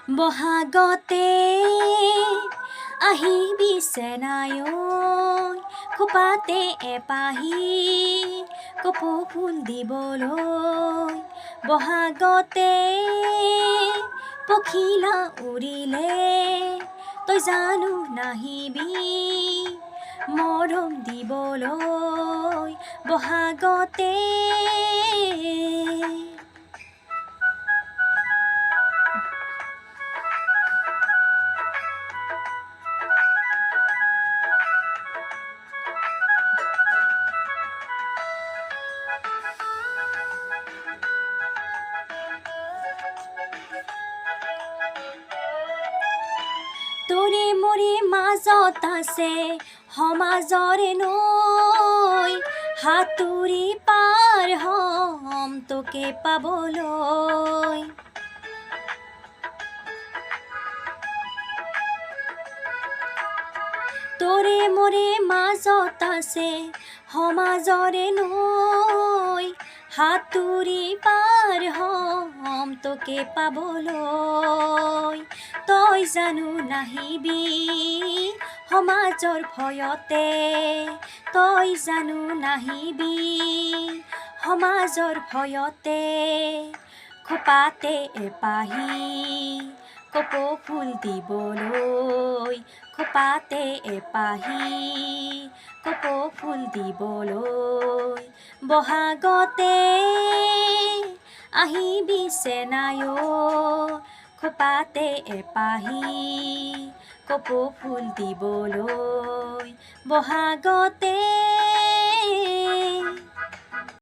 বহাগতে আহিবি চেনাই খোপাতে এপাহি কপৌ ফুল দিবলৈ বহাগতে পখিলা উৰিলে তই জানো নাহিবি মৰম দিবলৈ বহাগতে তোৰে মোৰে মাজত আছে সমাজৰে নৈ সাঁতুৰি পাৰ হম তোকে পাবলৈ তোৰে মোৰে মাজত আছে সমাজৰে নৈ সাঁতুৰি পাৰ হম তোকে পাবলৈ তই জানো নাহিবি সমাজৰ ভয়তে তই জানো নাহিবি সমাজৰ ভয়তে খোপাতে এপাহি কপৌ ফুল দিবলৈ খোপাতে এপাহি কপৌ ফুল দিবলৈ বহাগতে আহিবি চেনাই খোপাতে এপাহি কপৌ ফুল দিবলৈ বহাগতে